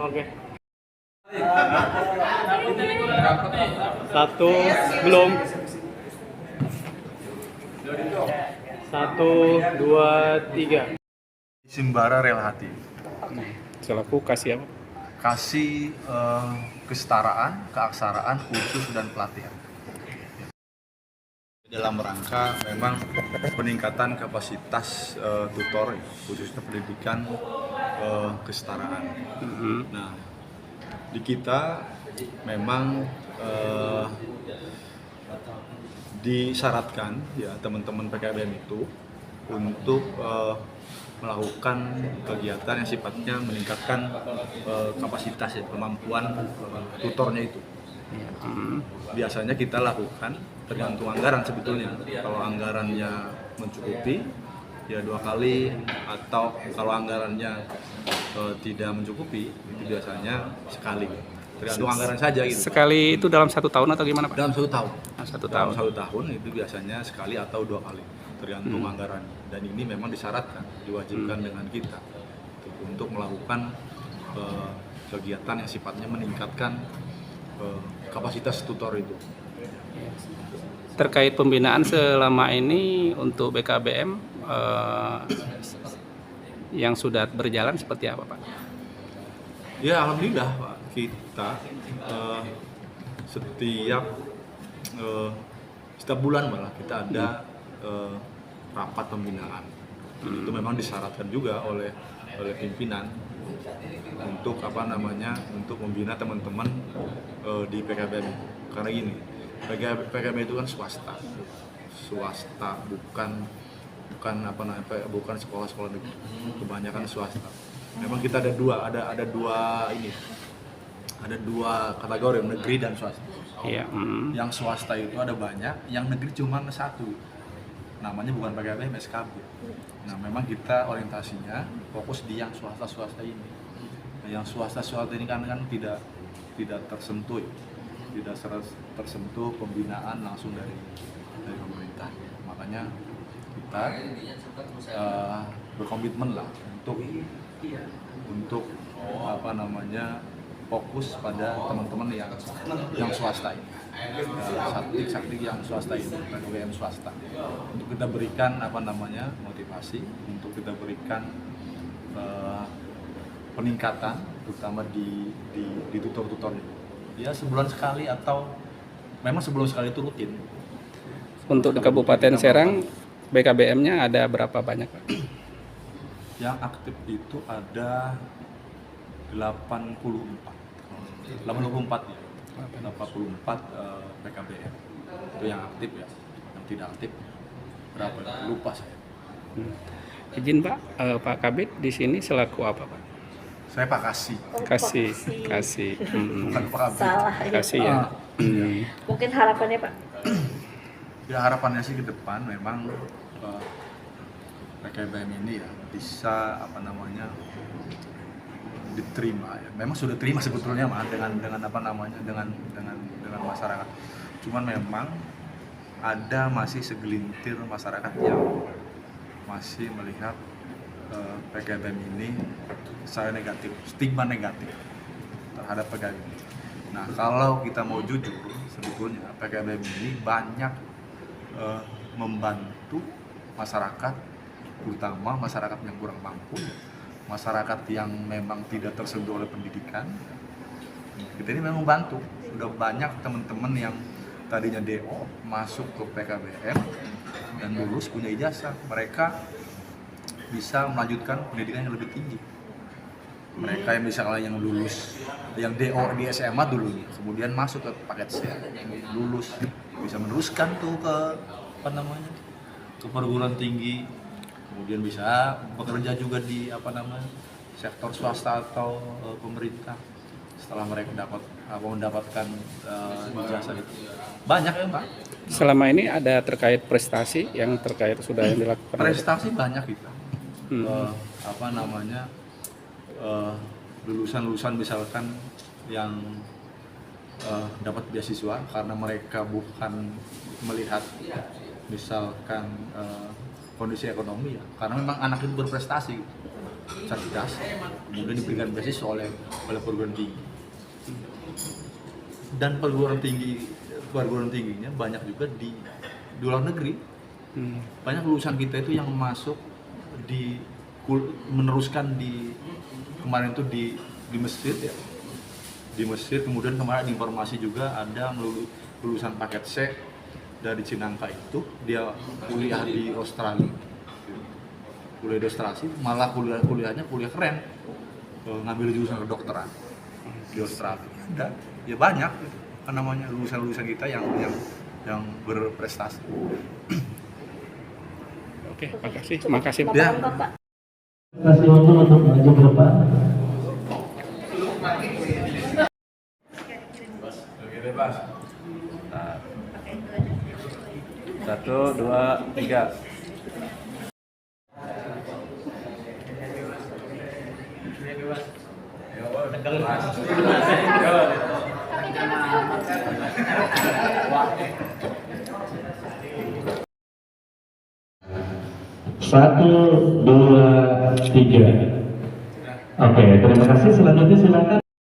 Oke. Satu, belum. Satu, dua, tiga. Simbara relatif. Selaku kasih apa? Kasih kesetaraan, keaksaraan, kursus dan pelatihan. Dalam rangka memang peningkatan kapasitas tutor, khususnya pendidikan kesetaraan. Nah, di kita memang disyaratkan ya teman-teman PKBM itu untuk melakukan kegiatan yang sifatnya meningkatkan kapasitas ya, kemampuan tutornya itu. Biasanya kita lakukan tergantung anggaran sebetulnya. Kalau anggarannya mencukupi ya 2 kali, atau kalau anggarannya tidak mencukupi itu biasanya sekali. Tergantung anggaran saja gitu. Sekali itu dalam 1 tahun atau gimana Pak? Dalam 1 tahun. Dalam 1 tahun itu biasanya sekali atau 2 kali, tergantung anggaran. Dan ini memang disyaratkan, diwajibkan dengan kita untuk melakukan kegiatan yang sifatnya meningkatkan kapasitas tutor itu. Terkait pembinaan selama ini untuk BKBM yang sudah berjalan seperti apa Pak? Ya alhamdulillah Pak, kita setiap bulan malah kita ada rapat pembinaan. Itu memang disyaratkan juga oleh pimpinan untuk untuk membina teman-teman di PKBM. Karena gini, PKBM itu kan swasta, bukan sekolah-sekolah negeri, kebanyakan swasta. Memang kita ada dua kategori, negeri dan swasta. Iya. Yang swasta itu ada banyak, yang negeri cuma 1. Namanya bukan PKBM, SKB. Nah, memang kita orientasinya fokus di yang swasta ini. Nah, yang swasta ini kan tidak tersentuh, tidak tersentuh pembinaan langsung dari pemerintah. Makanya kita berkomitmen lah untuk fokus pada teman-teman yang swasta ini, sakti yang swasta ini, PKBM swasta, untuk kita berikan motivasi, untuk kita berikan peningkatan, terutama di tutor-tutornya. Ya sebulan sekali, atau memang sebelum sekali itu rutin. Untuk di Kabupaten Serang BKBM-nya ada berapa banyak Pak? Yang aktif itu ada 84 ya. 84 PKBM itu yang aktif ya. Yang tidak aktif berapa? Lupa saya. Izin Pak, Pak Kabid di sini selaku apa Pak? Saya Pak Kasih. Kasih. Bukan Pak Kabid. Salah Kasih ya. Mungkin harapannya Pak? Ya harapannya sih ke depan memang PKBM ini ya bisa diterima ya. Memang sudah terima sebetulnya dengan masyarakat. Cuman memang ada masih segelintir masyarakat yang masih melihat PKBM ini secara negatif, stigma negatif terhadap PKBM. Nah, kalau kita mau jujur, sebetulnya PKBM ini banyak membantu masyarakat, terutama masyarakat yang kurang mampu, masyarakat yang memang tidak tersentuh oleh pendidikan. Kita ini memang bantu. Sudah banyak teman-teman yang tadinya DO masuk ke PKBM dan lulus punya ijazah. Mereka bisa melanjutkan pendidikan yang lebih tinggi. Mereka yang misalnya yang lulus, yang DO di SMA dulu, kemudian masuk ke paket C, lulus, bisa meneruskan tuh ke ke perguruan tinggi, kemudian bisa bekerja juga di sektor swasta atau pemerintah setelah mereka mendapatkan ijazah itu. Banyak ya Pak. Selama ini ada terkait prestasi yang sudah yang dilakukan? Prestasi banyak kita. Lulusan misalkan yang dapat beasiswa karena mereka bukan melihat misalkan kondisi ekonomi ya, karena memang anak itu berprestasi gitu. cerdas, kemudian diberikan beasiswa oleh perguruan tinggi. Dan perguruan tingginya banyak juga di luar negeri. Banyak lulusan kita itu yang masuk meneruskan kemarin itu di Mesir ya. Di Mesir, kemudian kemarin informasi juga ada lulusan paket C dari Cinangka itu dia kuliah di Australia. Kuliah di Australia, malah kuliahnya kuliah keren. Ngambil jurusan kedokteran di Australia. Dan ya banyak namanya lulusan kita yang berprestasi. Oke, makasih. Cuma Ya. Bapak. Kasih waktu untuk maju ke depan. Satu, dua, tiga. Satu, dua, tiga. Oke, terima kasih. Selanjutnya silakan.